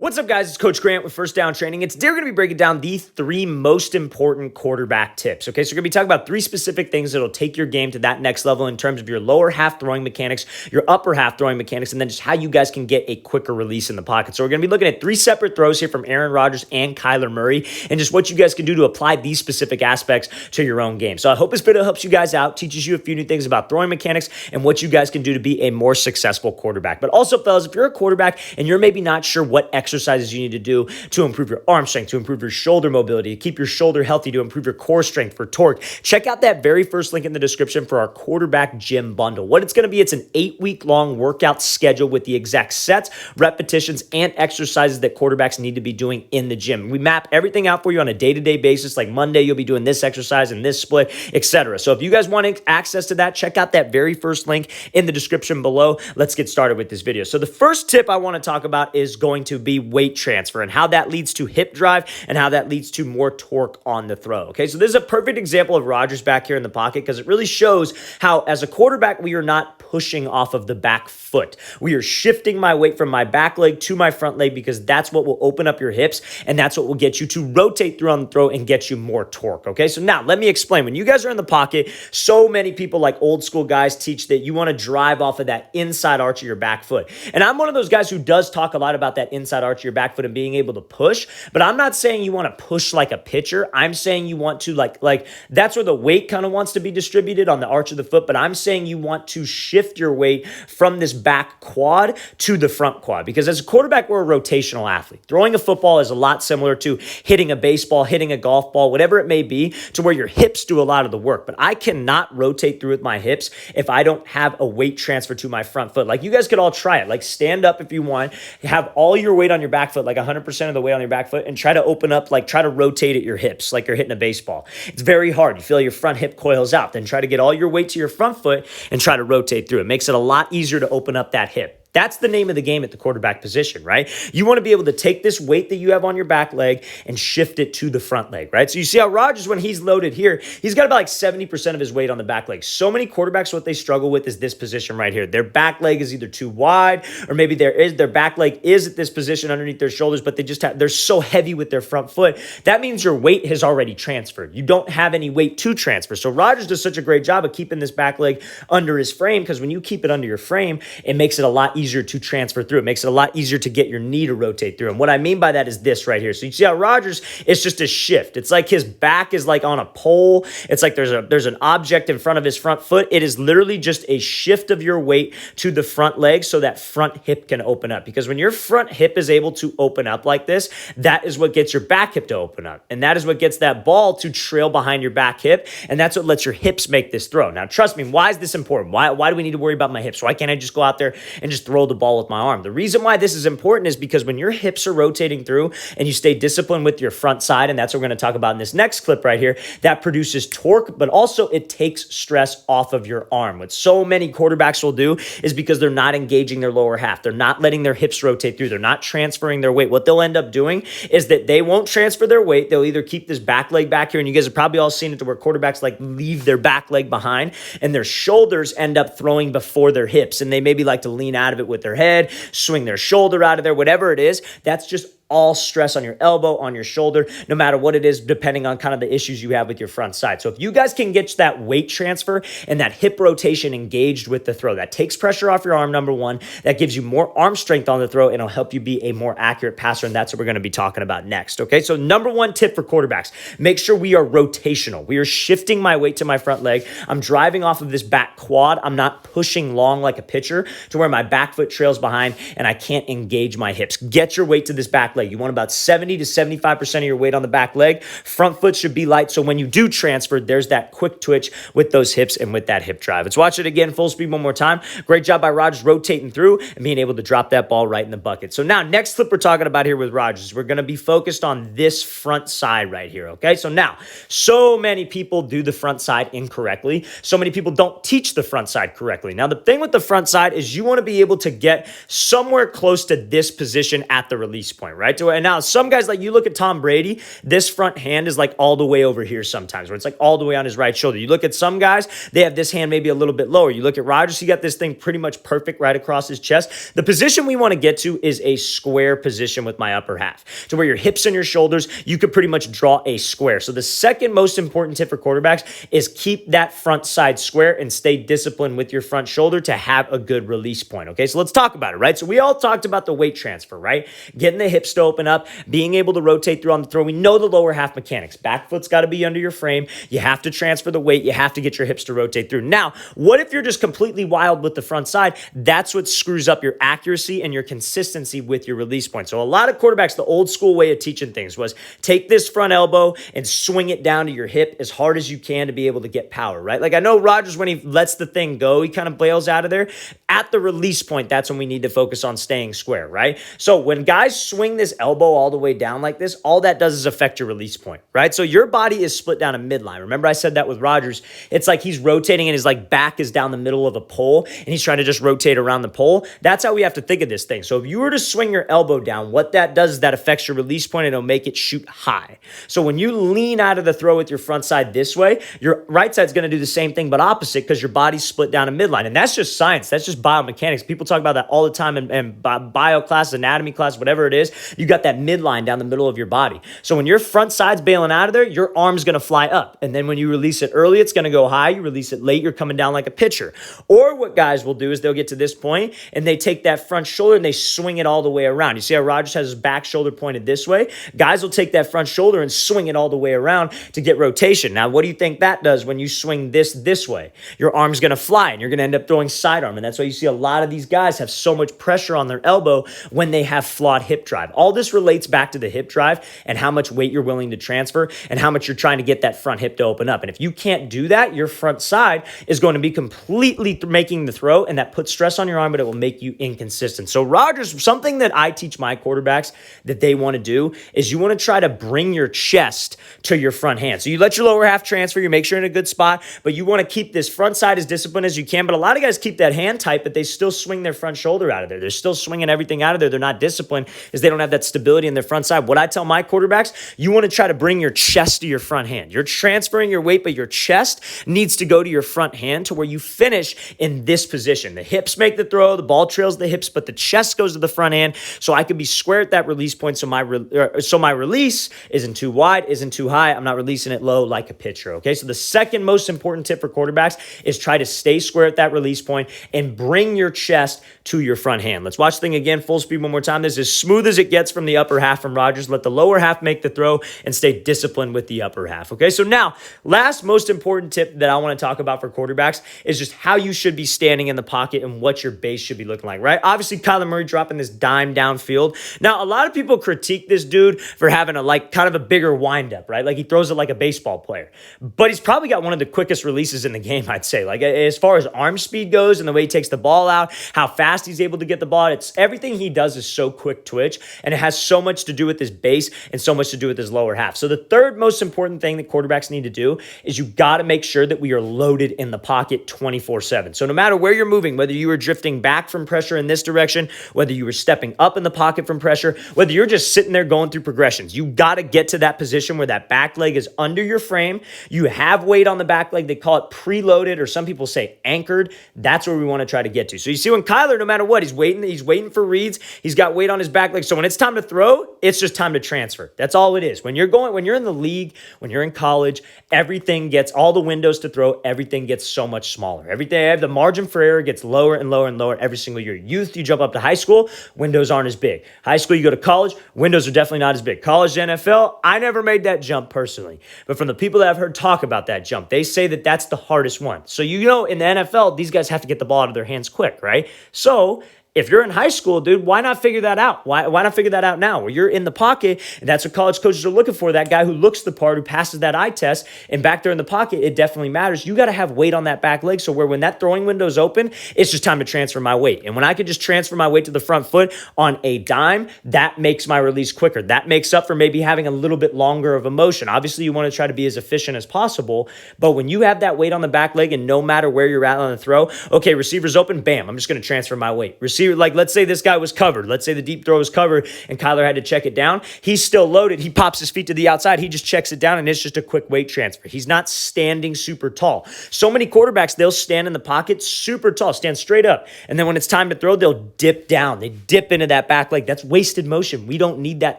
What's up, guys? It's Coach Grant with First Down Training. Today we're going to be breaking down the three most important quarterback tips. Okay, so we're going to be talking about three specific things that'll take your game to that next level in terms of your lower half throwing mechanics, your upper half throwing mechanics, and then just how you guys can get a quicker release in the pocket. So we're going to be looking at three separate throws here from Aaron Rodgers and Kyler Murray, and just what you guys can do to apply these specific aspects to your own game. So I hope this video helps you guys out, teaches you a few new things about throwing mechanics and what you guys can do to be a more successful quarterback. But also, fellas, if you're a quarterback and you're maybe not sure what exercises you need to do to improve your arm strength, to improve your shoulder mobility, to keep your shoulder healthy, to improve your core strength for torque, check out that very first link in the description for our quarterback gym bundle. What it's going to be, it's an 8-week long workout schedule with the exact sets, repetitions, and exercises that quarterbacks need to be doing in the gym. We map everything out for you on a day-to-day basis. Like Monday, you'll be doing this exercise and this split, etc. So if you guys want access to that, check out that very first link in the description below. Let's get started with this video. So the first tip I want to talk about is going to be weight transfer and how that leads to hip drive and how that leads to more torque on the throw. Okay, so this is a perfect example of Rodgers back here in the pocket because it really shows how, as a quarterback, we are not pushing off of the back foot. We are shifting my weight from my back leg to my front leg because that's what will open up your hips and that's what will get you to rotate through on the throw and get you more torque. Okay, so now let me explain. When you guys are in the pocket, so many people, like old school guys, teach that you want to drive off of that inside arch of your back foot. And I'm one of those guys who does talk a lot about that inside arch of your back foot and being able to push, but I'm not saying you want to push like a pitcher. I'm saying you want to like that's where the weight kind of wants to be distributed on the arch of the foot, but I'm saying you want to shift your weight from this back quad to the front quad, because as a quarterback, we're a rotational athlete. Throwing a football is a lot similar to hitting a baseball, hitting a golf ball, whatever it may be, to where your hips do a lot of the work, but I cannot rotate through with my hips if I don't have a weight transfer to my front foot. Like, you guys could all try it. Like, stand up if you want, have all your weight on your back foot, like 100% of the weight on your back foot, and try to open up, like try to rotate at your hips like you're hitting a baseball. It's very hard. You feel your front hip coils out. Then try to get all your weight to your front foot and try to rotate through. It makes it a lot easier to open up that hip. That's the name of the game at the quarterback position, right? You want to be able to take this weight that you have on your back leg and shift it to the front leg, right? So you see how Rodgers, when he's loaded here, he's got about like 70% of his weight on the back leg. So many quarterbacks, what they struggle with is this position right here. Their back leg is either too wide, or maybe their back leg is at this position underneath their shoulders, but they're so heavy with their front foot. That means your weight has already transferred. You don't have any weight to transfer. So Rodgers does such a great job of keeping this back leg under his frame, because when you keep it under your frame, it makes it a lot easier to transfer through. It makes it a lot easier to get your knee to rotate through. And what I mean by that is this right here. So you see how Rodgers, it's just a shift. It's like his back is like on a pole. It's like there's an object in front of his front foot. It is literally just a shift of your weight to the front leg so that front hip can open up. Because when your front hip is able to open up like this, that is what gets your back hip to open up. And that is what gets that ball to trail behind your back hip. And that's what lets your hips make this throw. Now, trust me, why is this important? Why do we need to worry about my hips? Why can't I just go out there and just throw the ball with my arm? The reason why this is important is because when your hips are rotating through and you stay disciplined with your front side, and that's what we're going to talk about in this next clip right here, that produces torque, but also it takes stress off of your arm. What so many quarterbacks will do is, because they're not engaging their lower half, they're not letting their hips rotate through, they're not transferring their weight. What they'll end up doing is that they won't transfer their weight. They'll either keep this back leg back here, and you guys have probably all seen it, to where quarterbacks like leave their back leg behind and their shoulders end up throwing before their hips, and they maybe like to lean out of it with their head, swing their shoulder out of there, whatever it is. That's just all stress on your elbow, on your shoulder, no matter what it is, depending on kind of the issues you have with your front side. So if you guys can get that weight transfer and that hip rotation engaged with the throw, that takes pressure off your arm, number one, that gives you more arm strength on the throw, and it'll help you be a more accurate passer, and that's what we're going to be talking about next, okay? So number one tip for quarterbacks, make sure we are rotational. We are shifting my weight to my front leg. I'm driving off of this back quad. I'm not pushing long like a pitcher to where my back foot trails behind and I can't engage my hips. Get your weight to this back leg. You want about 70 to 75% of your weight on the back leg. Front foot should be light, so when you do transfer, there's that quick twitch with those hips and with that hip drive. Let's watch it again, full speed one more time. Great job by Rodgers rotating through and being able to drop that ball right in the bucket. So now, next clip we're talking about here with Rodgers, we're going to be focused on this front side right here, okay? So now, so many people do the front side incorrectly. So many people don't teach the front side correctly. Now, the thing with the front side is you want to be able to get somewhere close to this position at the release point, right? right? And now some guys, like you look at Tom Brady, this front hand is like all the way over here sometimes, where it's like all the way on his right shoulder. You look at some guys, they have this hand maybe a little bit lower. You look at Rodgers, he got this thing pretty much perfect right across his chest. The position we want to get to is a square position with my upper half, to where your hips and your shoulders, you could pretty much draw a square. So the second most important tip for quarterbacks is keep that front side square and stay disciplined with your front shoulder to have a good release point. Okay, so let's talk about it, right? So we all talked about the weight transfer, right? Getting the hips to open up, being able to rotate through on the throw. We know the lower half mechanics. Back foot's got to be under your frame. You have to transfer the weight. You have to get your hips to rotate through. Now, what if you're just completely wild with the front side? That's what screws up your accuracy and your consistency with your release point. So a lot of quarterbacks, the old school way of teaching things was take this front elbow and swing it down to your hip as hard as you can to be able to get power, right? Like I know Rodgers, when he lets the thing go, he kind of bails out of there. At the release point, that's when we need to focus on staying square, right? So when guys swing this elbow all the way down like this, all that does is affect your release point, right? So your body is split down a midline. Remember I said that with Rodgers. It's like he's rotating and his like back is down the middle of a pole and he's trying to just rotate around the pole. That's how we have to think of this thing. So if you were to swing your elbow down, what that does is that affects your release point and it'll make it shoot high. So when you lean out of the throw with your front side this way, your right side's going to do the same thing but opposite because your body's split down a midline. And that's just science. That's just biomechanics. People talk about that all the time in bio class, anatomy class, whatever it is. You got that midline down the middle of your body. So when your front side's bailing out of there, your arm's going to fly up. And then when you release it early, it's going to go high. You release it late, you're coming down like a pitcher. Or what guys will do is they'll get to this point and they take that front shoulder and they swing it all the way around. You see how Rodgers has his back shoulder pointed this way? Guys will take that front shoulder and swing it all the way around to get rotation. Now, what do you think that does when you swing this way? Your arm's going to fly and you're going to end up throwing sidearm. And that's why you see a lot of these guys have so much pressure on their elbow when they have flawed hip drive. All this relates back to the hip drive and how much weight you're willing to transfer and how much you're trying to get that front hip to open up. And if you can't do that, your front side is going to be completely making the throw, and that puts stress on your arm, but it will make you inconsistent. So Rodgers, something that I teach my quarterbacks that they want to do is you want to try to bring your chest to your front hand. So you let your lower half transfer, you make sure you're in a good spot, but you want to keep this front side as disciplined as you can. But a lot of guys keep that hand tight, but they still swing their front shoulder out of there. They're still swinging everything out of there. They're not disciplined because they don't have that stability in their front side. What I tell my quarterbacks, you want to try to bring your chest to your front hand. You're transferring your weight, but your chest needs to go to your front hand to where you finish in this position. The hips make the throw, the ball trails the hips, but the chest goes to the front hand, so I can be square at that release point, so my release isn't too wide, isn't too high. I'm not releasing it low like a pitcher, okay? So the second most important tip for quarterbacks is try to stay square at that release point and bring your chest to your front hand. Let's watch the thing again, full speed one more time. This is as smooth as it gets from the upper half from Rodgers. Let the lower half make the throw and stay disciplined with the upper half, okay? So now, last most important tip that I want to talk about for quarterbacks is just how you should be standing in the pocket and what your base should be looking like, right? Obviously, Kyler Murray dropping this dime downfield. Now, a lot of people critique this dude for having kind of a bigger windup, right? Like he throws it like a baseball player. But he's probably got one of the quickest releases in the game, I'd say. Like as far as arm speed goes and the way he takes the ball out, how fast he's able to get the ball out, it's everything he does is so quick twitch, and it has so much to do with his base and so much to do with his lower half. So the third most important thing that quarterbacks need to do is you got to make sure that we are loaded in the pocket 24/7. So no matter where you're moving, whether you were drifting back from pressure in this direction, whether you were stepping up in the pocket from pressure, whether you're just sitting there going through progressions, you got to get to that position where that back leg is under your frame. You have weight on the back leg. They call it preloaded, or some people say anchored. That's where we want to try to get to. So you see when Kyler, no matter what, he's waiting for reads. He's got weight on his back leg. So when it's time to throw, it's just time to transfer. That's all it is. When you're in the league, when you're in college, everything gets, all the windows to throw, everything gets so much smaller. Everything, the margin for error gets lower and lower and lower every single year. Youth, you jump up to high school, windows aren't as big. High school, you go to college, windows are definitely not as big. College to NFL, I never made that jump personally. But from the people that I've heard talk about that jump, they say that that's the hardest one. So in the NFL, these guys have to get the ball out of their hands quick, right? So if you're in high school, dude, why not figure that out? Why not figure that out now? Where you're in the pocket, and that's what college coaches are looking for, that guy who looks the part, who passes that eye test, and back there in the pocket, it definitely matters. You got to have weight on that back leg, so when that throwing window is open, it's just time to transfer my weight. And when I could just transfer my weight to the front foot on a dime, that makes my release quicker. That makes up for maybe having a little bit longer of a motion. Obviously, you want to try to be as efficient as possible, but when you have that weight on the back leg, and no matter where you're at on the throw, okay, receiver's open, bam, I'm just going to transfer my weight. Receiver receiver, like let's say this guy was covered. Let's say the deep throw was covered and Kyler had to check it down. He's still loaded. He pops his feet to the outside. He just checks it down and it's just a quick weight transfer. He's not standing super tall. So many quarterbacks, they'll stand in the pocket super tall, stand straight up. And then when it's time to throw, they'll dip down. They dip into that back leg. That's wasted motion. We don't need that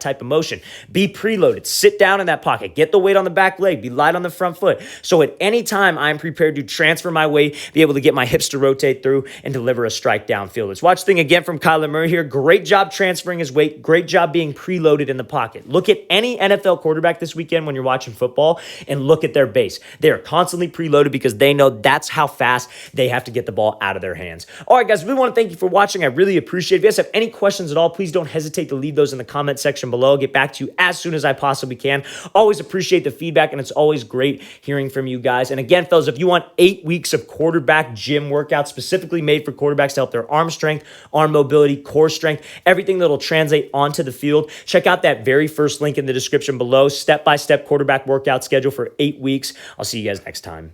type of motion. Be preloaded. Sit down in that pocket. Get the weight on the back leg. Be light on the front foot. So at any time, I'm prepared to transfer my weight, be able to get my hips to rotate through and deliver a strike downfield. Let's watch the thing again from Kyler Murray here. Great job transferring his weight. Great job being preloaded in the pocket. Look at any NFL quarterback this weekend when you're watching football and look at their base. They are constantly preloaded because they know that's how fast they have to get the ball out of their hands. All right, guys, we want to thank you for watching. I really appreciate it. If you guys have any questions at all, please don't hesitate to leave those in the comment section below. I'll get back to you as soon as I possibly can. Always appreciate the feedback, and it's always great hearing from you guys. And again, fellas, if you want 8 weeks of quarterback gym workouts specifically made for quarterbacks to help their arm strength, arm mobility, core strength, everything that'll translate onto the field, check out that very first link in the description below. Step-by-step quarterback workout schedule for 8 weeks. I'll see you guys next time.